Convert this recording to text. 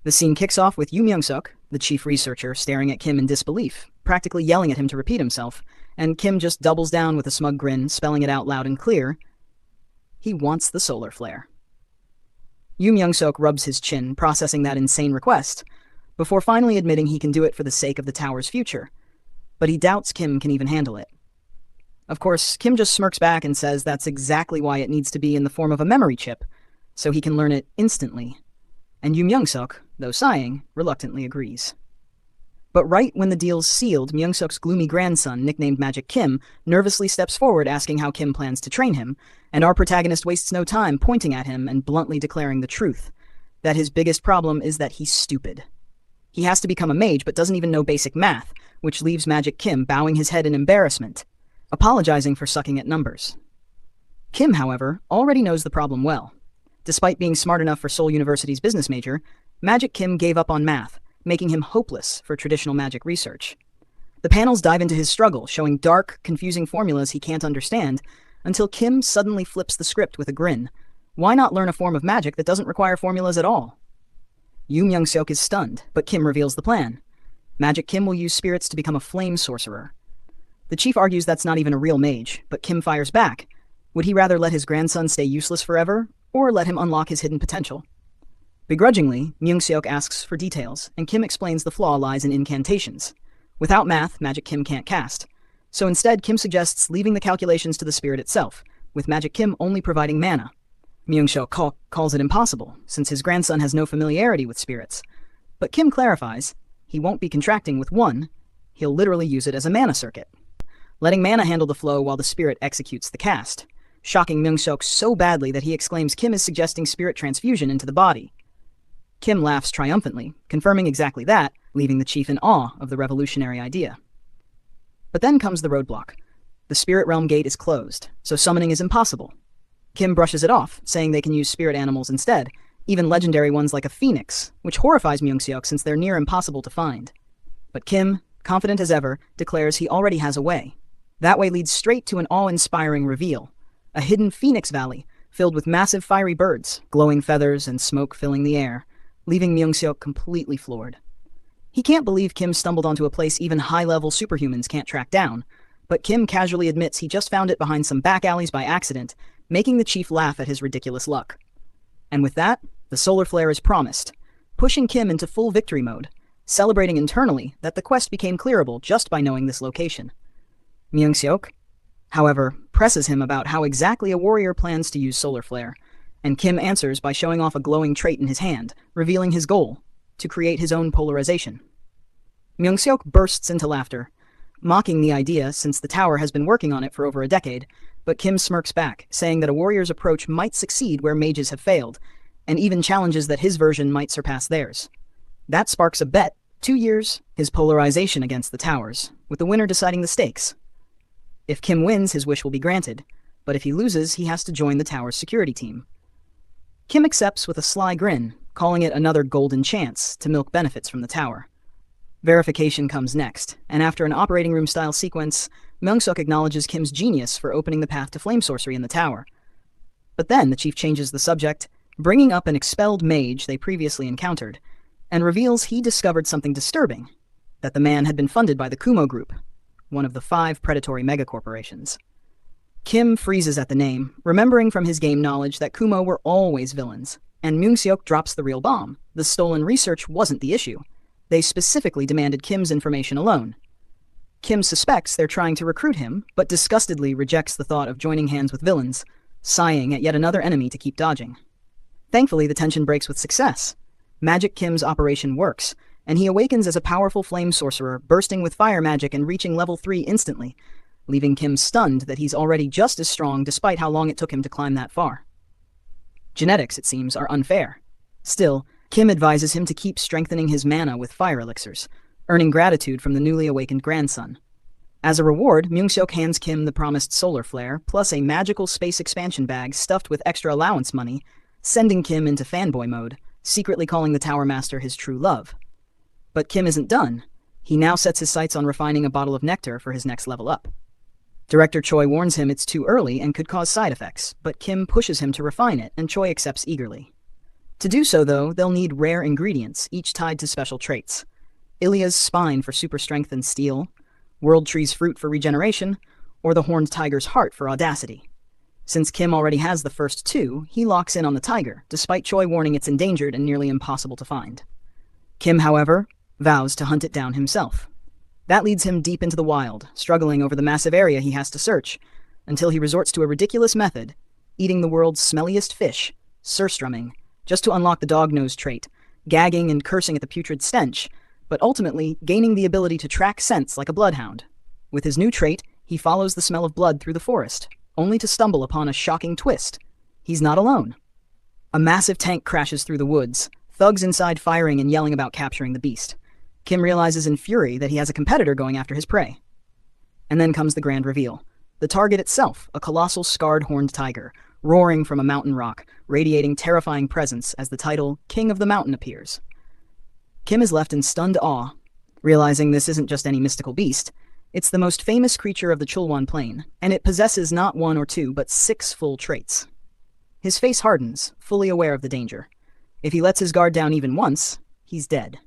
The scene kicks off with Yu Myung-suk, the chief researcher, staring at Kim in disbelief, practically yelling at him to repeat himself, and Kim just doubles down with a smug grin, spelling it out loud and clear. He wants the solar flare. Yu Myung-suk rubs his chin, processing that insane request, before finally admitting he can do it for the sake of the tower's future. But he doubts Kim can even handle it. Of course, Kim just smirks back and says that's exactly why it needs to be in the form of a memory chip, so he can learn it instantly. And Yu Myung-suk, though sighing, reluctantly agrees. But right when the deal's sealed, Myung-suk's gloomy grandson, nicknamed Magic Kim, nervously steps forward asking how Kim plans to train him, and our protagonist wastes no time pointing at him and bluntly declaring the truth, that his biggest problem is that he's stupid. He has to become a mage but doesn't even know basic math, which leaves Magic Kim bowing his head in embarrassment, apologizing for sucking at numbers. Kim, however, already knows the problem well. Despite being smart enough for Seoul University's business major, Magic Kim gave up on math, making him hopeless for traditional magic research. The panels dive into his struggle, showing dark, confusing formulas he can't understand, until Kim suddenly flips the script with a grin. Why not learn a form of magic that doesn't require formulas at all? Yu Myung-suk is stunned, but Kim reveals the plan. Magic Kim will use spirits to become a flame sorcerer. The chief argues that's not even a real mage, but Kim fires back. Would he rather let his grandson stay useless forever, or let him unlock his hidden potential? Begrudgingly, Myung-suk asks for details, and Kim explains the flaw lies in incantations. Without math, Magic Kim can't cast. So instead, Kim suggests leaving the calculations to the spirit itself, with Magic Kim only providing mana. Myung-suk calls it impossible, since his grandson has no familiarity with spirits. But Kim clarifies, he won't be contracting with one, he'll literally use it as a mana circuit, letting mana handle the flow while the spirit executes the cast, shocking Myung-suk so badly that he exclaims Kim is suggesting spirit transfusion into the body. Kim laughs triumphantly, confirming exactly that, leaving the chief in awe of the revolutionary idea. But then comes the roadblock. The spirit realm gate is closed, so summoning is impossible. Kim brushes it off, saying they can use spirit animals instead, even legendary ones like a phoenix, which horrifies Myung-suk since they're near impossible to find. But Kim, confident as ever, declares he already has a way. That way leads straight to an awe-inspiring reveal, a hidden phoenix valley filled with massive fiery birds, glowing feathers, and smoke filling the air, leaving Myung-suk completely floored. He can't believe Kim stumbled onto a place even high-level superhumans can't track down, but Kim casually admits he just found it behind some back alleys by accident, making the chief laugh at his ridiculous luck. And with that, the solar flare is promised, pushing Kim into full victory mode, celebrating internally that the quest became clearable just by knowing this location. Myung-suk, however, presses him about how exactly a warrior plans to use solar flare, and Kim answers by showing off a glowing trait in his hand, revealing his goal, to create his own polarization. Myung-suk bursts into laughter, mocking the idea since the tower has been working on it for over a decade, but Kim smirks back, saying that a warrior's approach might succeed where mages have failed, and even challenges that his version might surpass theirs. That sparks a bet, 2 years, his polarization against the towers, with the winner deciding the stakes. If Kim wins, his wish will be granted, but if he loses, he has to join the tower's security team. Kim accepts with a sly grin, calling it another golden chance to milk benefits from the tower. Verification comes next, and after an operating room-style sequence, Myung-suk acknowledges Kim's genius for opening the path to flame sorcery in the tower. But then the chief changes the subject, bringing up an expelled mage they previously encountered, and reveals he discovered something disturbing, that the man had been funded by the Kumo Group, one of the 5 predatory megacorporations. Kim freezes at the name, remembering from his game knowledge that Kumo were always villains, and Myung-suk drops the real bomb. The stolen research wasn't the issue. They specifically demanded Kim's information alone. Kim suspects they're trying to recruit him, but disgustedly rejects the thought of joining hands with villains, sighing at yet another enemy to keep dodging. Thankfully, the tension breaks with success. Magic Kim's operation works, and he awakens as a powerful flame sorcerer, bursting with fire magic and reaching level 3 instantly, leaving Kim stunned that he's already just as strong despite how long it took him to climb that far. Genetics, it seems, are unfair. Still, Kim advises him to keep strengthening his mana with fire elixirs, earning gratitude from the newly awakened grandson. As a reward, Myung-suk hands Kim the promised solar flare, plus a magical space expansion bag stuffed with extra allowance money, sending Kim into fanboy mode, secretly calling the Tower Master his true love. But Kim isn't done. He now sets his sights on refining a bottle of nectar for his next level up. Director Choi warns him it's too early and could cause side effects, but Kim pushes him to refine it, and Choi accepts eagerly. To do so, though, they'll need rare ingredients, each tied to special traits. Ilya's spine for super strength and steel, World Tree's fruit for regeneration, or the horned tiger's heart for audacity. Since Kim already has the first two, he locks in on the tiger, despite Choi warning it's endangered and nearly impossible to find. Kim, however, vows to hunt it down himself. That leads him deep into the wild, struggling over the massive area he has to search, until he resorts to a ridiculous method, eating the world's smelliest fish, surstrumming, just to unlock the dog-nose trait, gagging and cursing at the putrid stench, but ultimately gaining the ability to track scents like a bloodhound. With his new trait, he follows the smell of blood through the forest, only to stumble upon a shocking twist. He's not alone. A massive tank crashes through the woods, thugs inside firing and yelling about capturing the beast. Kim realizes in fury that he has a competitor going after his prey. And then comes the grand reveal. The target itself, a colossal scarred horned tiger, roaring from a mountain rock, radiating terrifying presence as the title King of the Mountain appears. Kim is left in stunned awe, realizing this isn't just any mystical beast. It's the most famous creature of the Chulwan Plain, and it possesses not one or two, but 6 full traits. His face hardens, fully aware of the danger. If he lets his guard down even once, he's dead.